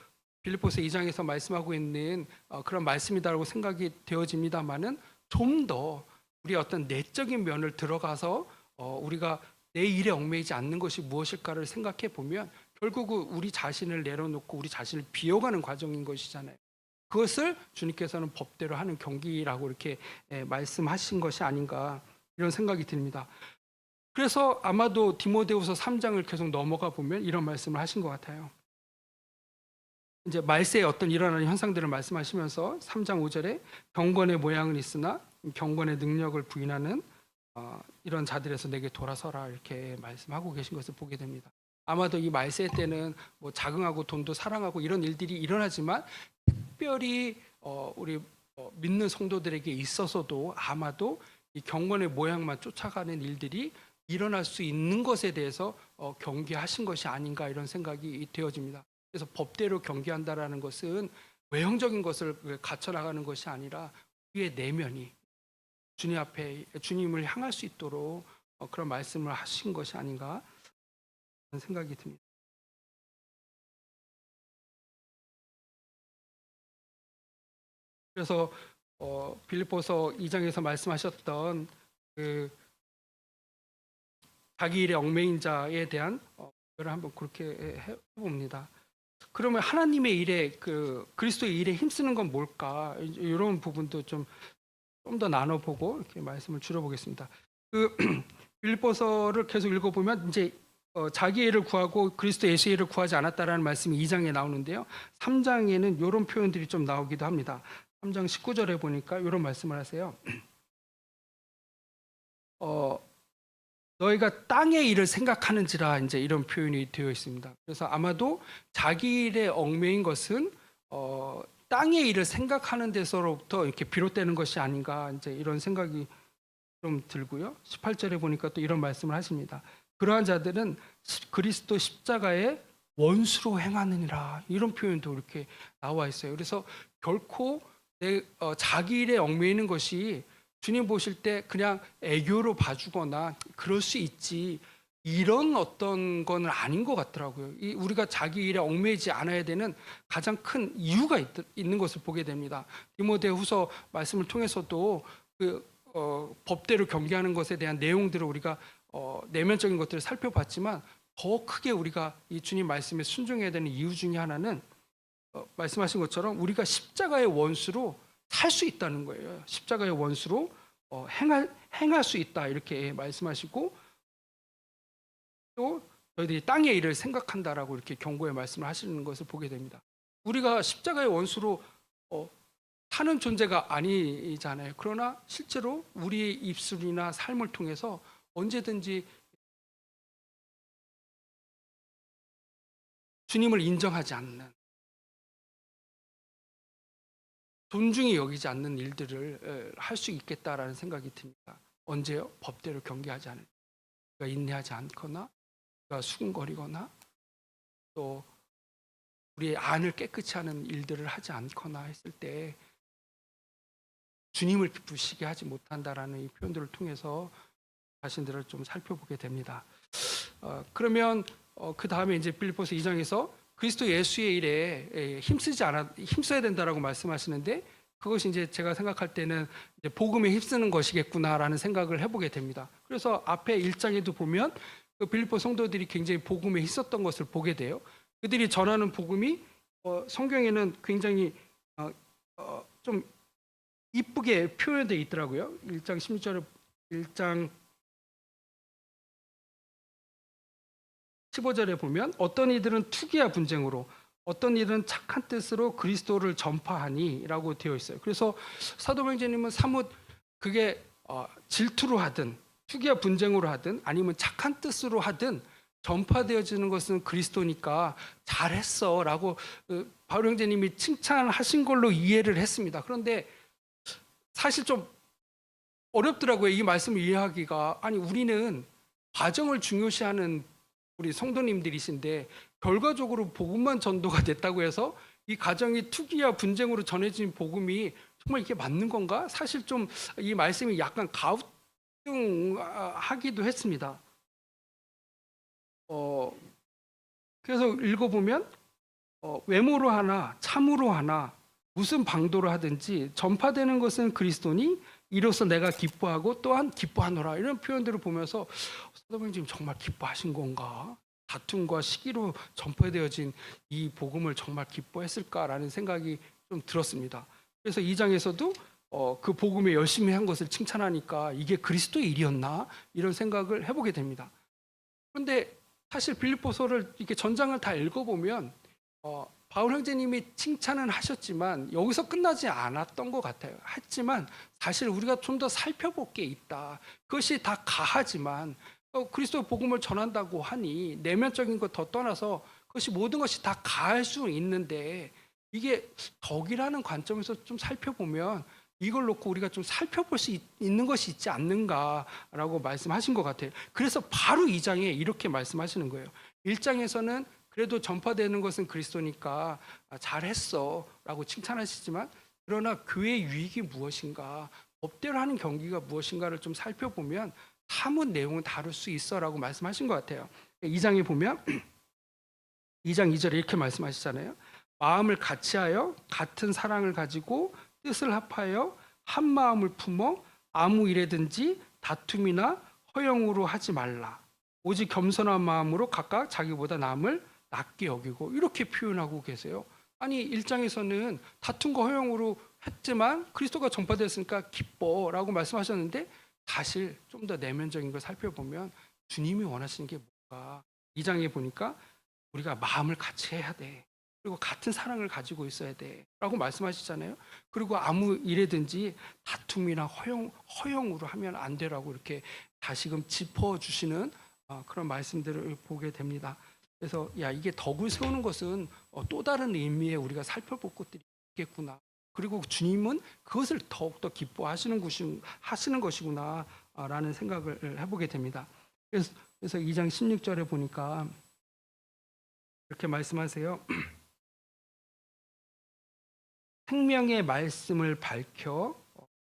빌립보서 2장에서 말씀하고 있는 그런 말씀이다라고 생각이 되어집니다만은, 좀 더 우리의 어떤 내적인 면을 들어가서 우리가 내 일에 얽매이지 않는 것이 무엇일까를 생각해 보면 결국은 우리 자신을 내려놓고 우리 자신을 비워가는 과정인 것이잖아요. 그것을 주님께서는 법대로 하는 경기라고 이렇게 말씀하신 것이 아닌가, 이런 생각이 듭니다. 그래서 아마도 디모데후서 3장을 계속 넘어가 보면 이런 말씀을 하신 것 같아요. 이제 말세에 어떤 일어나는 현상들을 말씀하시면서 3장 5절에 경건의 모양은 있으나 경건의 능력을 부인하는 이런 자들에서 내게 돌아서라, 이렇게 말씀하고 계신 것을 보게 됩니다. 아마도 이 말세 때는 뭐 자긍하고 돈도 사랑하고 이런 일들이 일어나지만, 특별히 우리 믿는 성도들에게 있어서도 아마도 이 경건의 모양만 쫓아가는 일들이 일어날 수 있는 것에 대해서 경계하신 것이 아닌가, 이런 생각이 되어집니다. 그래서 법대로 경계한다라는 것은 외형적인 것을 갖춰나가는 것이 아니라 우리의 내면이 주님 앞에 주님을 향할 수 있도록 그런 말씀을 하신 것이 아닌가, 그런 생각이 듭니다. 그래서 빌립보서 2장에서 말씀하셨던 그 자기 일에 얽매인 자에 대한 를 한번 그렇게 해봅니다. 그러면 하나님의 일에 그리스도의 일에 힘쓰는 건 뭘까? 이런 부분도 좀 더 나눠보고 이렇게 말씀을 줄여보겠습니다. 빌립보서를 계속 읽어보면 이제 자기 일을 구하고 그리스도 예수의 일을 구하지 않았다라는 말씀이 2장에 나오는데요. 3장에는 이런 표현들이 좀 나오기도 합니다. 3장 19절에 보니까 이런 말씀을 하세요. 너희가 땅의 일을 생각하는지라, 이제 이런 표현이 되어 있습니다. 그래서 아마도 자기 일에 얽매인 것은 땅의 일을 생각하는 데서로부터 이렇게 비롯되는 것이 아닌가, 이제 이런 생각이 좀 들고요. 18절에 보니까 또 이런 말씀을 하십니다. 그러한 자들은 그리스도 십자가의 원수로 행하느니라, 이런 표현도 이렇게 나와 있어요. 그래서 결코 자기 일에 얽매이는 것이 주님 보실 때 그냥 애교로 봐주거나 그럴 수 있지, 이런 어떤 건 아닌 것 같더라고요. 우리가 자기 일에 얽매이지 않아야 되는 가장 큰 이유가 있는 것을 보게 됩니다. 디모데후서 말씀을 통해서도 법대로 경계하는 것에 대한 내용들을 우리가 내면적인 것들을 살펴봤지만, 더 크게 우리가 이 주님 말씀에 순종해야 되는 이유 중에 하나는 말씀하신 것처럼 우리가 십자가의 원수로 살 수 있다는 거예요. 십자가의 원수로 행할 수 있다, 이렇게 말씀하시고, 또 너희들이 땅의 일을 생각한다라고 이렇게 경고의 말씀을 하시는 것을 보게 됩니다. 우리가 십자가의 원수로 사는 존재가 아니잖아요. 그러나 실제로 우리의 입술이나 삶을 통해서 언제든지 주님을 인정하지 않는, 존중이 여기지 않는 일들을 할 수 있겠다라는 생각이 듭니다. 언제요? 법대로 경계하지 않을, 인내하지 않거나 수군거리거나 또 우리의 안을 깨끗이 하는 일들을 하지 않거나 했을 때 주님을 기쁘시게 하지 못한다라는 이 표현들을 통해서 자신들을 좀 살펴보게 됩니다. 그러면 그 다음에 이제 빌립보서 2장에서 그리스도 예수의 일에 힘써야 된다라고 말씀하시는데, 그것이 이제 제가 생각할 때는 이제 복음에 힘쓰는 것이겠구나라는 생각을 해보게 됩니다. 그래서 앞에 1장에도 보면 그 빌립보 성도들이 굉장히 복음에 힘썼던 것을 보게 돼요. 그들이 전하는 복음이 성경에는 굉장히 좀 이쁘게 표현되어 있더라고요. 1장 16절에 1장 15절에 보면 어떤 이들은 투기와 분쟁으로 어떤 이들은 착한 뜻으로 그리스도를 전파하니라고 되어 있어요. 그래서 사도 형제님은 사뭇 그게 질투로 하든 투기와 분쟁으로 하든 아니면 착한 뜻으로 하든 전파되어지는 것은 그리스도니까 잘했어라고 바울 형제님이 칭찬하신 걸로 이해를 했습니다. 그런데 사실 좀 어렵더라고요. 이 말씀을 이해하기가. 아니, 우리는 과정을 중요시하는 우리 성도님들이신데 결과적으로 복음만 전도가 됐다고 해서 이 과정이 투기와 분쟁으로 전해진 복음이 정말 이게 맞는 건가? 사실 좀 이 말씀이 약간 가우뚱하기도 했습니다. 그래서 읽어보면 외모로 하나 참으로 하나 무슨 방도로 하든지 전파되는 것은 그리스도니 이로써 내가 기뻐하고 또한 기뻐하노라, 이런 표현들을 보면서 사도행전 지금 정말 기뻐하신 건가? 다툼과 시기로 전파되어진 이 복음을 정말 기뻐했을까라는 생각이 좀 들었습니다. 그래서 2장에서도 그 복음에 열심히 한 것을 칭찬하니까 이게 그리스도의 일이었나? 이런 생각을 해보게 됩니다. 그런데 사실 빌립보서를 이렇게 전장을 다 읽어보면 바울 형제님이 칭찬은 하셨지만 여기서 끝나지 않았던 것 같아요. 했지만 사실 우리가 좀 더 살펴볼 게 있다. 그것이 다 가하지만 그리스도 복음을 전한다고 하니 내면적인 것 더 떠나서 그것이 모든 것이 다 가할 수 있는데 이게 덕이라는 관점에서 좀 살펴보면 이걸 놓고 우리가 좀 살펴볼 수 있는 것이 있지 않는가라고 말씀하신 것 같아요. 그래서 바로 2장에 이렇게 말씀하시는 거예요. 1장에서는 그래도 전파되는 것은 그리스도니까 잘했어 라고 칭찬하시지만 그러나 교회의 유익이 무엇인가, 법대로 하는 경기가 무엇인가를 좀 살펴보면 사뭇 내용은 다룰 수 있어 라고 말씀하신 것 같아요. 2장에 보면 2장 2절에 이렇게 말씀하시잖아요. 마음을 같이하여 같은 사랑을 가지고 뜻을 합하여 한 마음을 품어 아무 일에든지 다툼이나 허영으로 하지 말라. 오직 겸손한 마음으로 각각 자기보다 남을 낮게 여기고, 이렇게 표현하고 계세요. 아니 1장에서는 다툼과 허영으로 했지만 그리스도가 전파되었으니까 기뻐라고 말씀하셨는데 사실 좀 더 내면적인 걸 살펴보면 주님이 원하시는 게 뭔가 2장에 보니까 우리가 마음을 같이 해야 돼. 그리고 같은 사랑을 가지고 있어야 돼 라고 말씀하시잖아요. 그리고 아무 일에든지 다툼이나 허영으로 하면 안 되라고 이렇게 다시금 짚어주시는 그런 말씀들을 보게 됩니다. 그래서 이게 덕을 세우는 것은 또 다른 의미의 우리가 살펴볼 것들이 있겠구나. 그리고 주님은 그것을 더욱더 기뻐하시는 것이구나 라는 생각을 해보게 됩니다. 그래서 2장 16절에 보니까 이렇게 말씀하세요. 생명의 말씀을 밝혀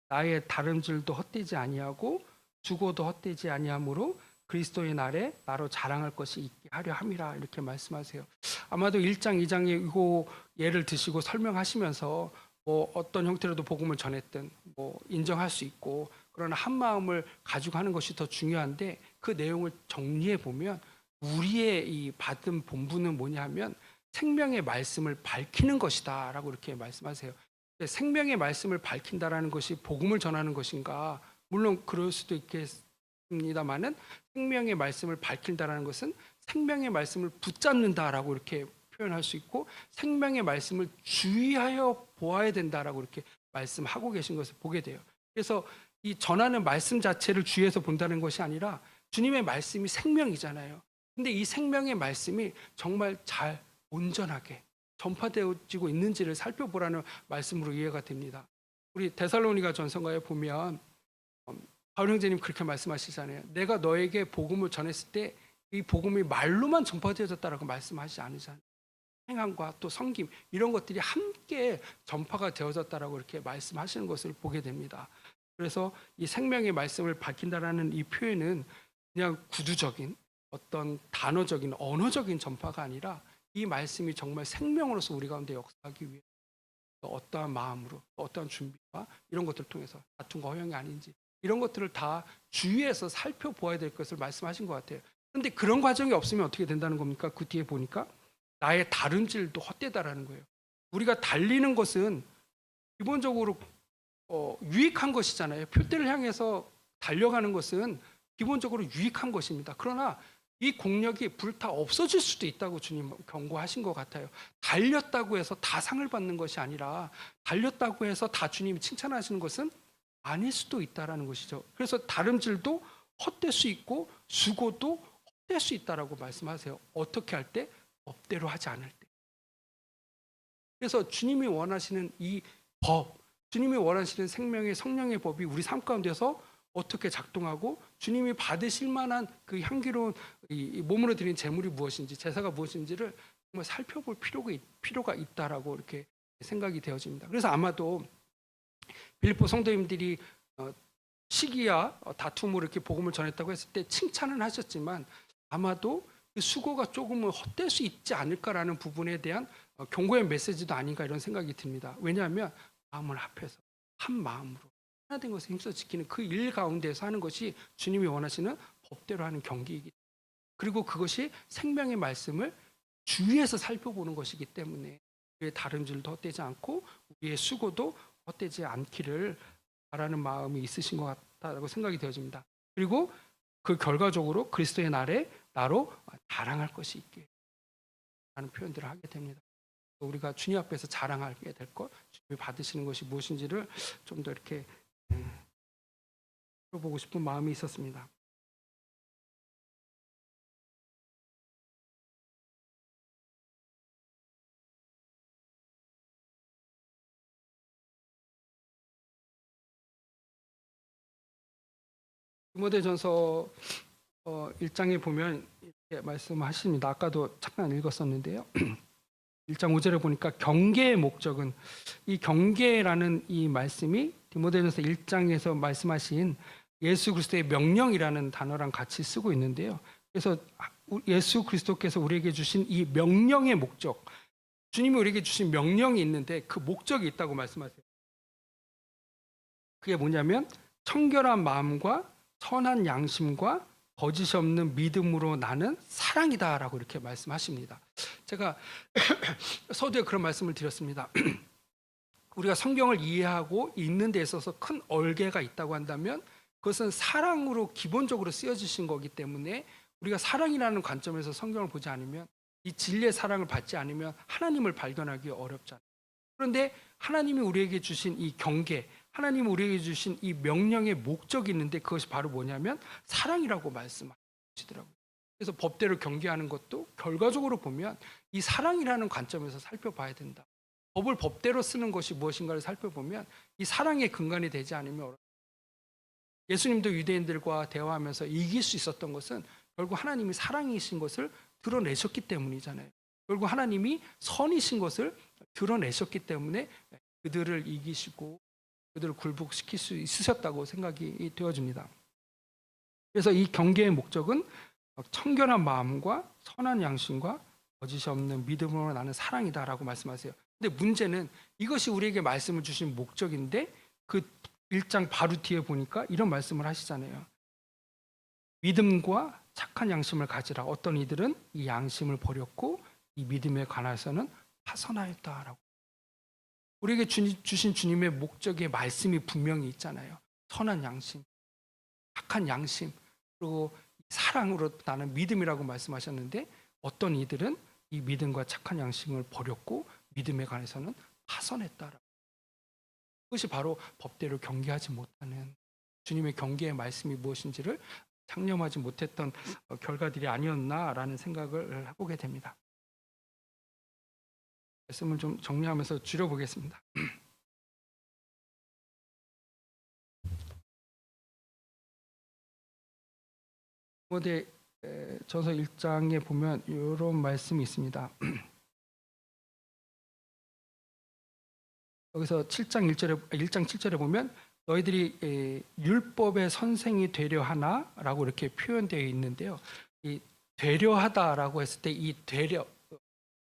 나의 다름질도 헛되지 아니하고 죽어도 헛되지 아니하므로 그리스도의 날에 나로 자랑할 것이 있게 하려 함이라, 이렇게 말씀하세요. 아마도 1장 2장에 이거 예를 드시고 설명하시면서 뭐 어떤 형태로도 복음을 전했든 뭐 인정할 수 있고, 그러나 한 마음을 가지고 하는 것이 더 중요한데 그 내용을 정리해 보면 우리의 이 받은 본분은 뭐냐 하면 생명의 말씀을 밝히는 것이다 라고 이렇게 말씀하세요. 생명의 말씀을 밝힌다라는 것이 복음을 전하는 것인가? 물론 그럴 수도 있겠습니다만은 생명의 말씀을 밝힌다라는 것은 생명의 말씀을 붙잡는다라고 이렇게 표현할 수 있고 생명의 말씀을 주의하여 보아야 된다라고 이렇게 말씀하고 계신 것을 보게 돼요. 그래서 이 전하는 말씀 자체를 주의해서 본다는 것이 아니라 주님의 말씀이 생명이잖아요. 근데 이 생명의 말씀이 정말 잘 온전하게 전파되어지고 있는지를 살펴보라는 말씀으로 이해가 됩니다. 우리 데살로니가 전서가에 보면 바울 형제님 그렇게 말씀하시잖아요. 내가 너에게 복음을 전했을 때 이 복음이 말로만 전파되어졌다라고 말씀하시지 않으잖아요. 행함과 또 섬김 이런 것들이 함께 전파가 되어졌다라고 이렇게 말씀하시는 것을 보게 됩니다. 그래서 이 생명의 말씀을 밝힌다라는 이 표현은 그냥 구두적인 어떤 단어적인 언어적인 전파가 아니라 이 말씀이 정말 생명으로서 우리 가운데 역사하기 위해 어떠한 마음으로 어떠한 준비와 이런 것들을 통해서 다툼과 허영이 아닌지 이런 것들을 다 주의해서 살펴보아야 될 것을 말씀하신 것 같아요. 그런데 그런 과정이 없으면 어떻게 된다는 겁니까? 그 뒤에 보니까 나의 다름질도 헛되다라는 거예요. 우리가 달리는 것은 기본적으로 유익한 것이잖아요. 표대를 향해서 달려가는 것은 기본적으로 유익한 것입니다. 그러나 이 공력이 불타 없어질 수도 있다고 주님 경고하신 것 같아요. 달렸다고 해서 다 상을 받는 것이 아니라 달렸다고 해서 다 주님이 칭찬하시는 것은 아닐 수도 있다라는 것이죠. 그래서 다름질도 헛될 수 있고 수고도 헛될 수 있다라고 말씀하세요. 어떻게 할 때? 법대로 하지 않을 때. 그래서 주님이 원하시는 이 법, 주님이 원하시는 생명의 성령의 법이 우리 삶 가운데서 어떻게 작동하고 주님이 받으실 만한 그 향기로운 이 몸으로 드린 제물이 무엇인지, 제사가 무엇인지를 정말 살펴볼 필요가 있다라고 이렇게 생각이 되어집니다. 그래서 아마도 빌립보 성도님들이 시기야 다툼으로 이렇게 복음을 전했다고 했을 때 칭찬은 하셨지만 아마도 그 수고가 조금은 헛될 수 있지 않을까라는 부분에 대한 경고의 메시지도 아닌가 이런 생각이 듭니다. 왜냐하면 마음을 합해서 한 마음으로 하나 된 것을 힘써 지키는 그 일 가운데서 하는 것이 주님이 원하시는 법대로 하는 경기이기 때문에, 그리고 그것이 생명의 말씀을 주위에서 살펴보는 것이기 때문에 우리의 다름질도 헛되지 않고 우리의 수고도 헛되지 않기를 바라는 마음이 있으신 것 같다고 생각이 되어집니다. 그리고 그 결과적으로 그리스도의 날에 나로 자랑할 것이 있게 하는 표현들을 하게 됩니다. 우리가 주님 앞에서 자랑하게 될 것, 주님이 받으시는 것이 무엇인지를 좀 더 이렇게 들어보고 싶은 마음이 있었습니다. 디모데전서 1장에 보면 이렇게 말씀하십니다. 아까도 잠깐 읽었었는데요. 1장 5절에 보니까 경계의 목적은, 이 경계라는 이 말씀이 디모데전서 1장에서 말씀하신 예수 그리스도의 명령이라는 단어랑 같이 쓰고 있는데요. 그래서 예수 그리스도께서 우리에게 주신 이 명령의 목적, 주님이 우리에게 주신 명령이 있는데 그 목적이 있다고 말씀하세요. 그게 뭐냐면 청결한 마음과 선한 양심과 거짓이 없는 믿음으로 나는 사랑이다라고 이렇게 말씀하십니다. 제가 서두에 그런 말씀을 드렸습니다. 우리가 성경을 이해하고 읽는 데 있어서 큰 얼개가 있다고 한다면 그것은 사랑으로 기본적으로 쓰여지신 거기 때문에 우리가 사랑이라는 관점에서 성경을 보지 않으면, 이 진리의 사랑을 받지 않으면 하나님을 발견하기 어렵잖아요. 그런데 하나님이 우리에게 주신 이 경계, 하나님이 우리에게 주신 이 명령의 목적이 있는데 그것이 바로 뭐냐면 사랑이라고 말씀하시더라고요. 그래서 법대로 경계하는 것도 결과적으로 보면 이 사랑이라는 관점에서 살펴봐야 된다. 법을 법대로 쓰는 것이 무엇인가를 살펴보면 이 사랑의 근간이 되지 않으면, 예수님도 유대인들과 대화하면서 이길 수 있었던 것은 결국 하나님이 사랑이신 것을 드러내셨기 때문이잖아요. 결국 하나님이 선이신 것을 드러내셨기 때문에 그들을 이기시고 그들을 굴복시킬 수 있으셨다고 생각이 되어집니다. 그래서 이 경계의 목적은 청결한 마음과 선한 양심과 거짓이 없는 믿음으로 나는 사랑이다라고 말씀하세요. 근데 문제는 이것이 우리에게 말씀을 주신 목적인데 그 1장 바로 뒤에 보니까 이런 말씀을 하시잖아요. 믿음과 착한 양심을 가지라. 어떤 이들은 이 양심을 버렸고 이 믿음에 관해서는 파선하였다라고. 우리에게 주신 주님의 목적의 말씀이 분명히 있잖아요. 선한 양심, 착한 양심, 그리고 사랑으로 나는 믿음이라고 말씀하셨는데 어떤 이들은 이 믿음과 착한 양심을 버렸고 믿음에 관해서는 파선했다라고. 그것이 바로 법대로 경계하지 못하는, 주님의 경계의 말씀이 무엇인지를 창념하지 못했던 결과들이 아니었나라는 생각을 해보게 됩니다. 말씀을 좀 정리하면서 줄여보겠습니다. 디모데전서 1장에 보면 이런 말씀이 있습니다. 여기서 1장 7절에 보면 너희들이 율법의 선생이 되려 하나라고 이렇게 표현되어 있는데요. 이 되려 하다라고 했을 때 이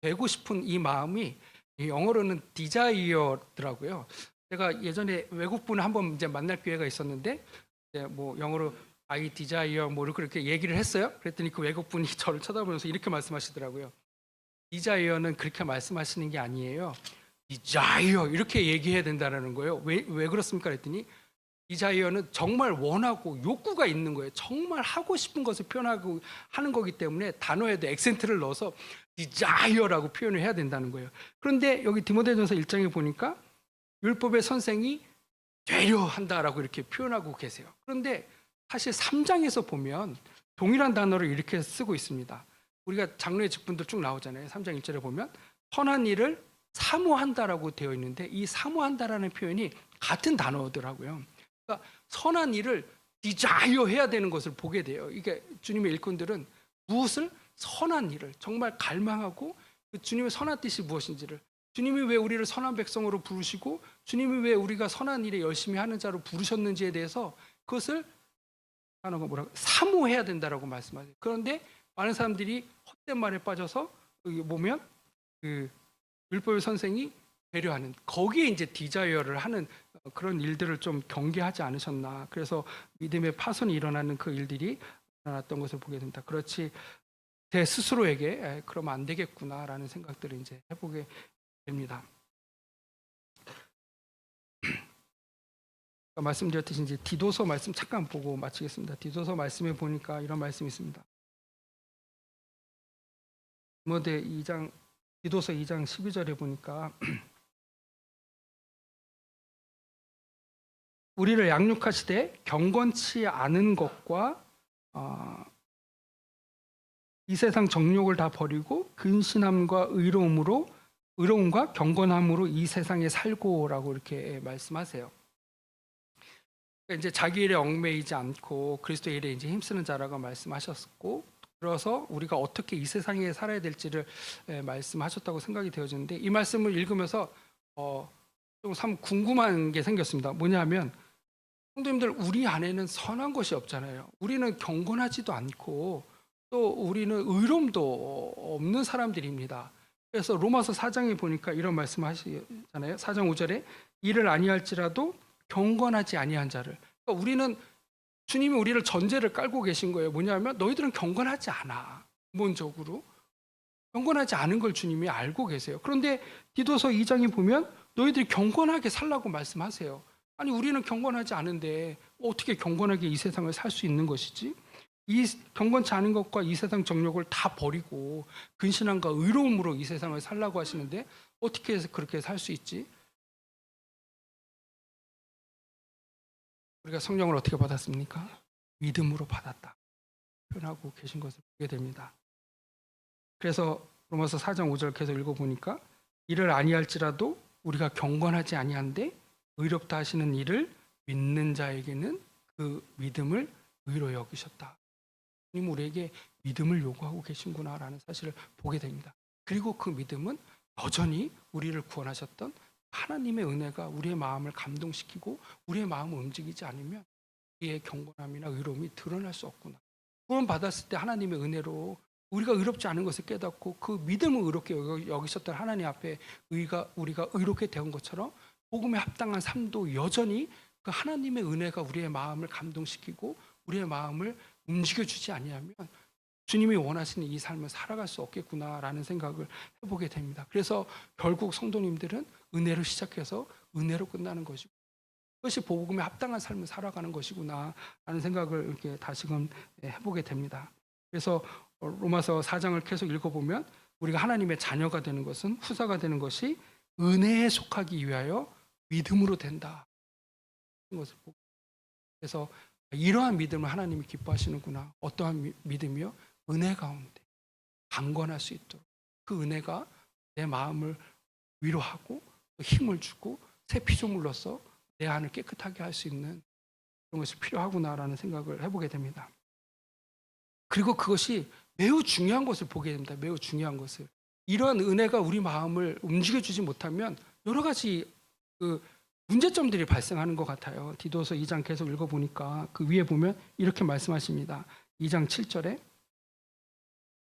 되고 싶은 이 마음이 영어로는 desire더라고요. 제가 예전에 외국분을 한번 이제 만날 기회가 있었는데 뭐 영어로 I desire 뭐 이렇게 얘기를 했어요. 그랬더니 그 외국분이 저를 쳐다보면서 이렇게 말씀하시더라고요. desire는 그렇게 말씀하시는 게 아니에요. desire 이렇게 얘기해야 된다는 거예요. 왜 그렇습니까? 그랬더니 디자이어는 정말 원하고 욕구가 있는 거예요. 정말 하고 싶은 것을 표현하고 하는 거기 때문에 단어에도 액센트를 넣어서 디자이어라고 표현을 해야 된다는 거예요. 그런데 여기 디모데전서 1장에 보니까 율법의 선생이 되려 한다라고 이렇게 표현하고 계세요. 그런데 사실 3장에서 보면 동일한 단어를 이렇게 쓰고 있습니다. 우리가 장로의 직분들 쭉 나오잖아요. 3장 1절에 보면 선한 일을 사모한다라고 되어 있는데 이 사모한다라는 표현이 같은 단어더라고요. 그러니까 선한 일을 디자이어 해야 되는 것을 보게 돼요. 이게 주님의 일꾼들은 무엇을 선한 일을 정말 갈망하고 그 주님의 선한 뜻이 무엇인지를, 주님이 왜 우리를 선한 백성으로 부르시고 주님이 왜 우리가 선한 일에 열심히 하는 자로 부르셨는지에 대해서 그것을 단어가 뭐라고 사모해야 된다라고 말씀하세요. 그런데 많은 사람들이 헛된 말에 빠져서 여기 보면 그 율법의 선생이 배려하는 거기에 이제 디자이어를 하는 그런 일들을 좀 경계하지 않으셨나. 그래서 믿음의 파손이 일어나는 그 일들이 일어났던 것을 보게 됩니다. 그렇지 제 스스로에게 그러면 안 되겠구나라는 생각들을 이제 해보게 됩니다. 말씀드렸듯이 이제 디도서 말씀 잠깐 보고 마치겠습니다. 디도서 말씀에 보니까 이런 말씀이 있습니다. 디도서 2장 12절에 보니까 우리를 양육하시되 경건치 않은 것과 이 세상 정욕을 다 버리고 근신함과 의로움과 경건함으로 이 세상에 살고라고 이렇게 말씀하세요. 그러니까 이제 자기 일에 얽매이지 않고 그리스도의 일에 이제 힘쓰는 자라고 말씀하셨고, 그래서 우리가 어떻게 이 세상에 살아야 될지를 말씀하셨다고 생각이 되어지는데, 이 말씀을 읽으면서 좀 참 궁금한 게 생겼습니다. 뭐냐면 성도님들, 우리 안에는 선한 것이 없잖아요. 우리는 경건하지도 않고 또 우리는 의로움도 없는 사람들입니다. 그래서 로마서 4장에 보니까 이런 말씀하시잖아요. 4장 5절에 이를 아니할지라도 경건하지 아니한 자를. 그러니까 우리는 주님이 우리를 전제를 깔고 계신 거예요. 뭐냐면 너희들은 경건하지 않아. 기본적으로 경건하지 않은 걸 주님이 알고 계세요. 그런데 디도서 2장에 보면 너희들이 경건하게 살라고 말씀하세요. 아니, 우리는 경건하지 않은데 어떻게 경건하게 이 세상을 살 수 있는 것이지? 이 경건치 않은 것과 이 세상 정욕을 다 버리고 근신함과 의로움으로 이 세상을 살라고 하시는데 어떻게 해서 그렇게 살 수 있지? 우리가 성령을 어떻게 받았습니까? 믿음으로 받았다 표현하고 계신 것을 보게 됩니다. 그래서 로마서 4장 5절 계속 읽어보니까 이를 아니할지라도 우리가 경건하지 아니한데 의롭다 하시는 이를 믿는 자에게는 그 믿음을 의로 여기셨다. 주님 우리에게 믿음을 요구하고 계신구나라는 사실을 보게 됩니다. 그리고 그 믿음은 여전히 우리를 구원하셨던 하나님의 은혜가 우리의 마음을 감동시키고 우리의 마음을 움직이지 않으면 우리의 경건함이나 의로움이 드러날 수 없구나. 구원 받았을 때 하나님의 은혜로 우리가 의롭지 않은 것을 깨닫고 그 믿음을 의롭게 여기셨던 하나님 앞에 우리가 의롭게 된 것처럼 복음에 합당한 삶도 여전히 그 하나님의 은혜가 우리의 마음을 감동시키고 우리의 마음을 움직여주지 아니하면 주님이 원하시는 이 삶을 살아갈 수 없겠구나라는 생각을 해보게 됩니다. 그래서 결국 성도님들은 은혜로 시작해서 은혜로 끝나는 것이고 그것이 복음에 합당한 삶을 살아가는 것이구나 라는 생각을 이렇게 다시금 해보게 됩니다. 그래서 로마서 4장을 계속 읽어보면 우리가 하나님의 자녀가 되는 것은 후사가 되는 것이 은혜에 속하기 위하여 믿음으로 된다. 그래서 이러한 믿음을 하나님이 기뻐하시는구나. 어떠한 믿음이요? 은혜 가운데 강건할 수 있도록 그 은혜가 내 마음을 위로하고 힘을 주고 새 피조물로서 내 안을 깨끗하게 할 수 있는 그런 것이 필요하구나라는 생각을 해보게 됩니다. 그리고 그것이 매우 중요한 것을 보게 됩니다. 매우 중요한 것을. 이러한 은혜가 우리 마음을 움직여주지 못하면 여러 가지 문제점들이 발생하는 것 같아요. 디도서 2장 계속 읽어보니까 그 위에 보면 이렇게 말씀하십니다. 2장 7절에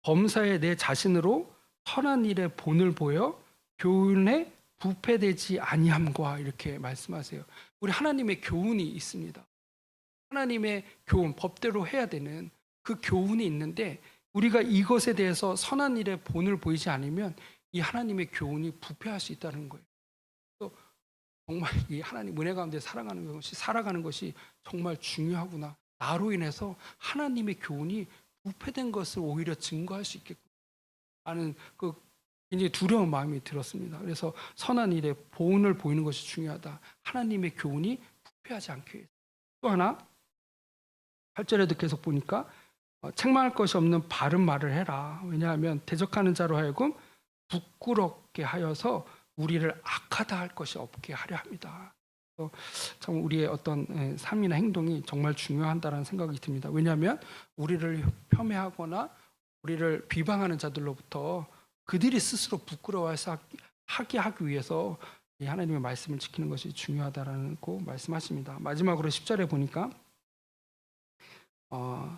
범사에 내 자신으로 선한 일에 본을 보여 교훈에 부패되지 아니함과 이렇게 말씀하세요. 우리 하나님의 교훈이 있습니다. 하나님의 교훈, 법대로 해야 되는 그 교훈이 있는데 우리가 이것에 대해서 선한 일에 본을 보이지 않으면 이 하나님의 교훈이 부패할 수 있다는 거예요. 정말 이 하나님 은혜 가운데 살아가는 것이 정말 중요하구나. 나로 인해서 하나님의 교훈이 부패된 것을 오히려 증거할 수 있겠구나 하는 그 굉장히 두려운 마음이 들었습니다. 그래서 선한 일에 보온을 보이는 것이 중요하다. 하나님의 교훈이 부패하지 않기 위해서. 또 하나 8절에도 계속 보니까 책망할 것이 없는 바른 말을 해라. 왜냐하면 대적하는 자로 하여금 부끄럽게 하여서 우리를 악하다 할 것이 없게 하려 합니다. 참 우리의 어떤 삶이나 행동이 정말 중요하다는 생각이 듭니다. 왜냐하면 우리를 폄훼하거나 우리를 비방하는 자들로부터 그들이 스스로 부끄러워해서 하게 하기 위해서 이 하나님의 말씀을 지키는 것이 중요하다라고 말씀하십니다. 마지막으로 10절에 보니까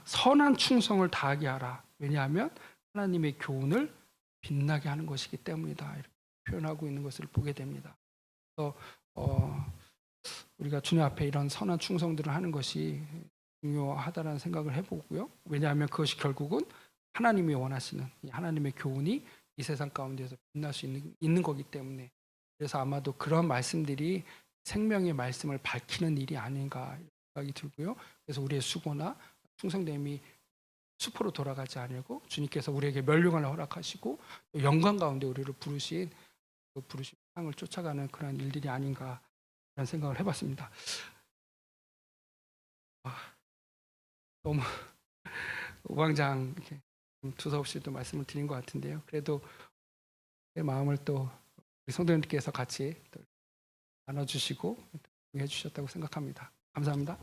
선한 충성을 다하게 하라. 왜냐하면 하나님의 교훈을 빛나게 하는 것이기 때문이다. 이렇게 표현하고 있는 것을 보게 됩니다. 그래서 우리가 주님 앞에 이런 선한 충성들을 하는 것이 중요하다라는 생각을 해보고요. 왜냐하면 그것이 결국은 하나님이 원하시는 이 하나님의 교훈이 이 세상 가운데서 빛날 수 있는 거기 때문에, 그래서 아마도 그런 말씀들이 생명의 말씀을 밝히는 일이 아닌가 생각이 들고요. 그래서 우리의 수고나 충성됨이 수포로 돌아가지 않고 주님께서 우리에게 멸류관을 허락하시고 영광 가운데 우리를 부르신 그 부르심 상을 쫓아가는 그런 일들이 아닌가 라는 생각을 해봤습니다. 너무 우왕좌왕 두서없이 또 말씀을 드린 것 같은데요. 그래도 제 마음을 또 우리 성도님들께서 같이 또 나눠주시고 해주셨다고 생각합니다. 감사합니다.